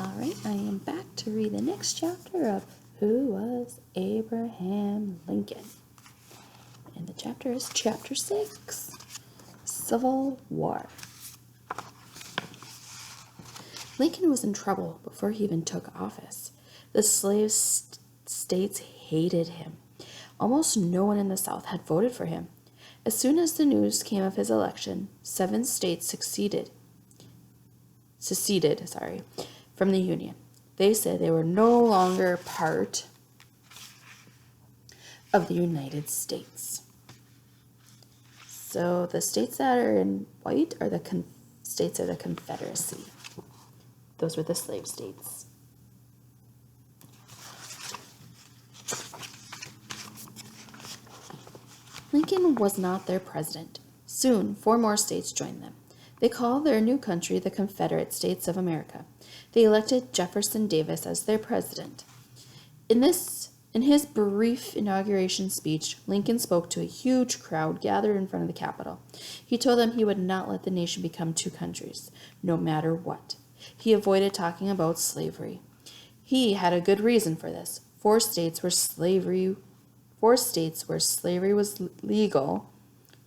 All right, I am back to read the next chapter of Who Was Abraham Lincoln? And the chapter is Chapter 6, Civil War. Lincoln was in trouble before he even took office. The slave states hated him. Almost no one in the South had voted for him. As soon as the news came of his election, 7 states seceded from the Union. They said they were no longer part of the United States. So the states that are in white are the states of the Confederacy. Those were the slave states. Lincoln was not their president. Soon, 4 more states joined them. They called their new country the Confederate States of America. They elected Jefferson Davis as their president. In his brief inauguration speech, Lincoln spoke to a huge crowd gathered in front of the Capitol. He told them he would not let the nation become 2 countries, no matter what. He avoided talking about slavery. He had a good reason for this. 4 states where slavery was legal,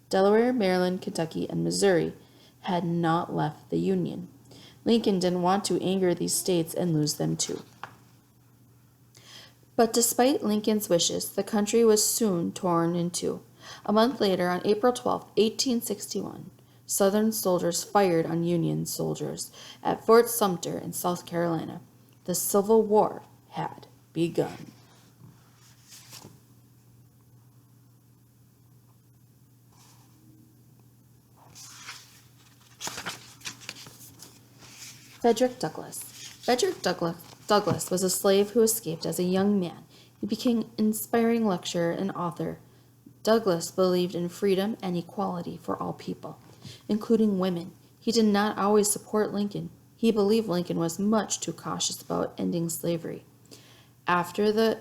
Delaware, Maryland, Kentucky, and Missouri, had not left the Union. Lincoln didn't want to anger these states and lose them too. But despite Lincoln's wishes, the country was soon torn in 2. A month later, on April 12, 1861, Southern soldiers fired on Union soldiers at Fort Sumter in South Carolina. The Civil War had begun. Frederick Douglass. Frederick Douglass was a slave who escaped as a young man. He became an inspiring lecturer and author. Douglass believed in freedom and equality for all people, including women. He did not always support Lincoln. He believed Lincoln was much too cautious about ending slavery. After the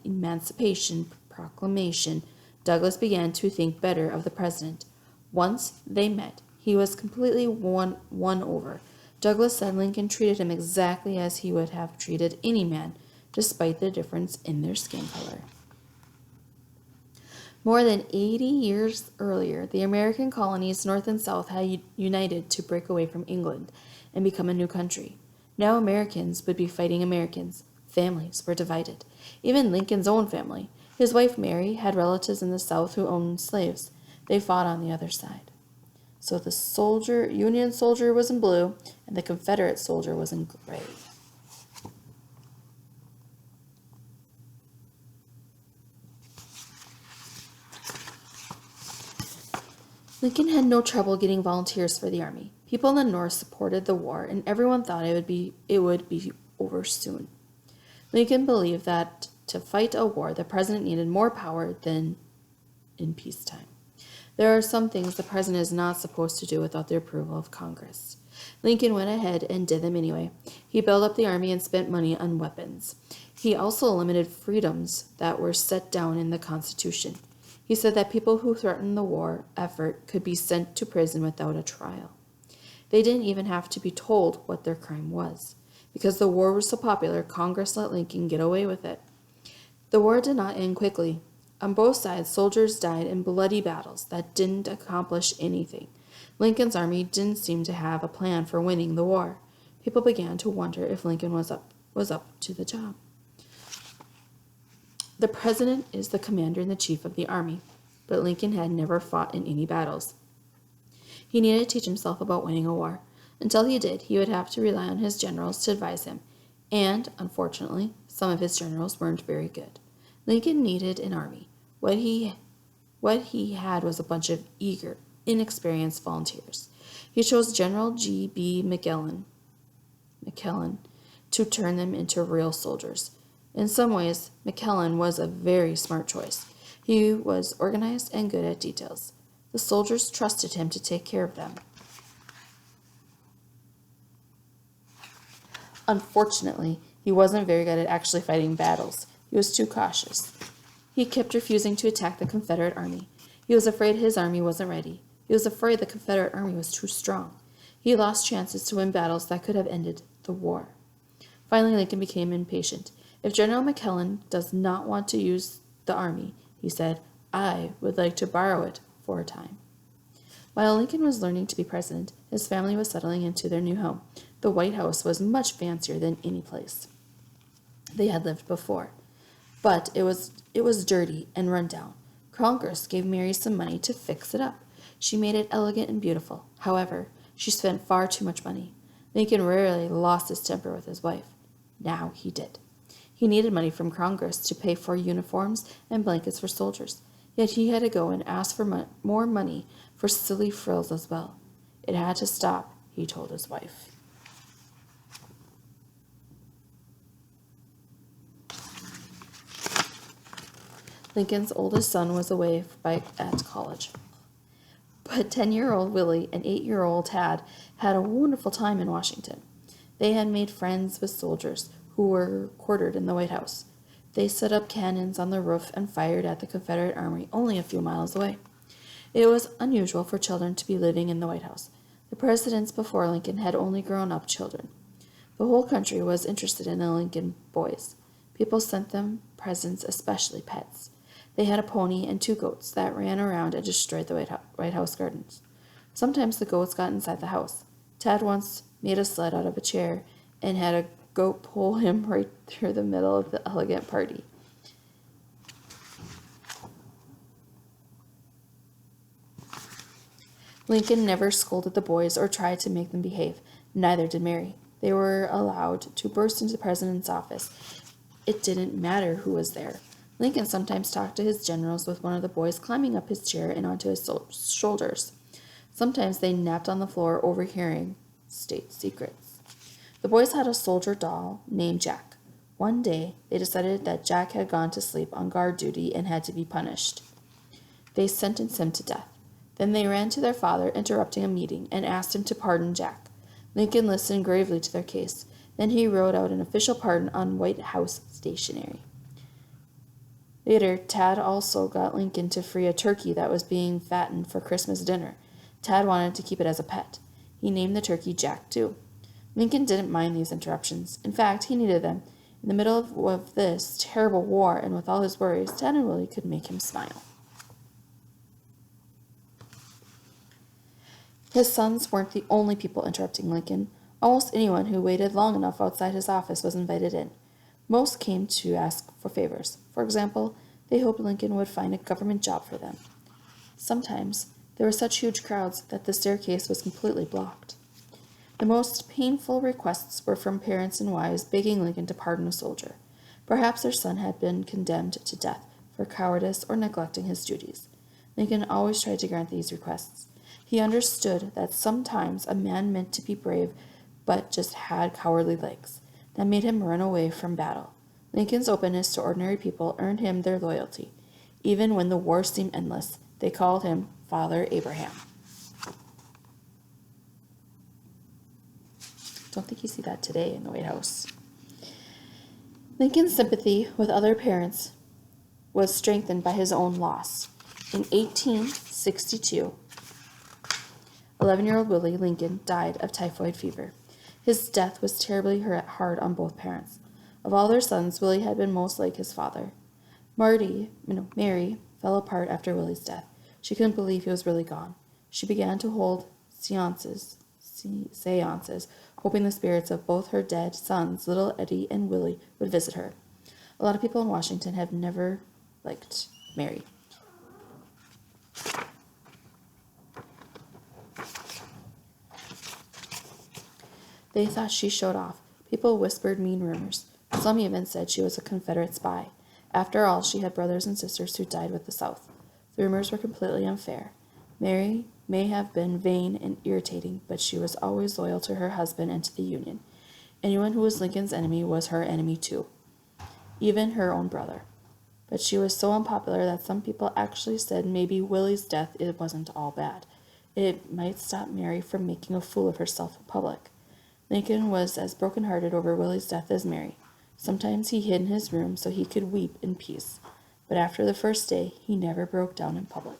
Emancipation Proclamation, Douglass began to think better of the president. Once they met, he was completely won over. Douglass said Lincoln treated him exactly as he would have treated any man, despite the difference in their skin color. More than 80 years earlier, the American colonies North and South had united to break away from England and become a new country. Now Americans would be fighting Americans. Families were divided. Even Lincoln's own family. His wife Mary had relatives in the South who owned slaves. They fought on the other side. So the Union soldier was in blue, and the Confederate soldier was in gray. Lincoln had no trouble getting volunteers for the army. People in the North supported the war, and everyone thought it would be over soon. Lincoln believed that to fight a war, the president needed more power than in peacetime. There are some things the president is not supposed to do without the approval of Congress. Lincoln went ahead and did them anyway. He built up the army and spent money on weapons. He also limited freedoms that were set down in the Constitution. He said that people who threatened the war effort could be sent to prison without a trial. They didn't even have to be told what their crime was. Because the war was so popular, Congress let Lincoln get away with it. The war did not end quickly. On both sides, soldiers died in bloody battles that didn't accomplish anything. Lincoln's army didn't seem to have a plan for winning the war. People began to wonder if Lincoln was up to the job. The president is the commander-in-chief of the army, but Lincoln had never fought in any battles. He needed to teach himself about winning a war. Until he did, he would have to rely on his generals to advise him, and, unfortunately, some of his generals weren't very good. Lincoln needed an army. What he had was a bunch of eager, inexperienced volunteers. He chose General G.B. McClellan to turn them into real soldiers. In some ways, McClellan was a very smart choice. He was organized and good at details. The soldiers trusted him to take care of them. Unfortunately, he wasn't very good at actually fighting battles. He was too cautious. He kept refusing to attack the Confederate army. He was afraid his army wasn't ready. He was afraid the Confederate army was too strong. He lost chances to win battles that could have ended the war. Finally, Lincoln became impatient. If General McClellan does not want to use the army, he said, I would like to borrow it for a time. While Lincoln was learning to be president, his family was settling into their new home. The White House was much fancier than any place they had lived before, but it was dirty and run down. Congress gave Mary some money to fix it up. She made it elegant and beautiful. However, she spent far too much money. Lincoln rarely lost his temper with his wife. Now he did. He needed money from Congress to pay for uniforms and blankets for soldiers. Yet he had to go and ask for more money for silly frills as well. It had to stop, he told his wife. Lincoln's oldest son was away at college. But 10-year-old Willie and 8-year-old Tad had a wonderful time in Washington. They had made friends with soldiers who were quartered in the White House. They set up cannons on the roof and fired at the Confederate army only a few miles away. It was unusual for children to be living in the White House. The presidents before Lincoln had only grown-up children. The whole country was interested in the Lincoln boys. People sent them presents, especially pets. They had a pony and 2 goats that ran around and destroyed the White House gardens. Sometimes the goats got inside the house. Tad once made a sled out of a chair and had a goat pull him right through the middle of the elegant party. Lincoln never scolded the boys or tried to make them behave. Neither did Mary. They were allowed to burst into the president's office. It didn't matter who was there. Lincoln sometimes talked to his generals with one of the boys climbing up his chair and onto his shoulders. Sometimes they napped on the floor, overhearing state secrets. The boys had a soldier doll named Jack. One day, they decided that Jack had gone to sleep on guard duty and had to be punished. They sentenced him to death. Then they ran to their father, interrupting a meeting, and asked him to pardon Jack. Lincoln listened gravely to their case. Then he wrote out an official pardon on White House stationery. Later, Tad also got Lincoln to free a turkey that was being fattened for Christmas dinner. Tad wanted to keep it as a pet. He named the turkey Jack, too. Lincoln didn't mind these interruptions. In fact, he needed them. In the middle of this terrible war and with all his worries, Tad and Willie could make him smile. His sons weren't the only people interrupting Lincoln. Almost anyone who waited long enough outside his office was invited in. Most came to ask for favors. For example, they hoped Lincoln would find a government job for them. Sometimes there were such huge crowds that the staircase was completely blocked. The most painful requests were from parents and wives begging Lincoln to pardon a soldier. Perhaps their son had been condemned to death for cowardice or neglecting his duties. Lincoln always tried to grant these requests. He understood that sometimes a man meant to be brave but just had cowardly legs. That made him run away from battle. Lincoln's openness to ordinary people earned him their loyalty. Even when the war seemed endless, they called him Father Abraham. Don't think you see that today in the White House. Lincoln's sympathy with other parents was strengthened by his own loss. In 1862, 11-year-old Willie Lincoln died of typhoid fever. His death was terribly hard on both parents. Of all their sons, Willie had been most like his father. Mary fell apart after Willie's death. She couldn't believe he was really gone. She began to hold seances, hoping the spirits of both her dead sons, little Eddie and Willie, would visit her. A lot of people in Washington have never liked Mary. They thought she showed off. People whispered mean rumors. Some even said she was a Confederate spy. After all, she had brothers and sisters who died with the South. The rumors were completely unfair. Mary may have been vain and irritating, but she was always loyal to her husband and to the Union. Anyone who was Lincoln's enemy was her enemy too, even her own brother. But she was so unpopular that some people actually said maybe Willie's death wasn't all bad. It might stop Mary from making a fool of herself in public. Lincoln was as broken-hearted over Willie's death as Mary. Sometimes he hid in his room so he could weep in peace. But after the first day, he never broke down in public.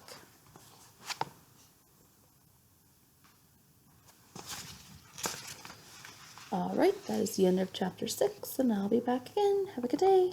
All right, that is the end of chapter 6, and I'll be back again. Have a good day.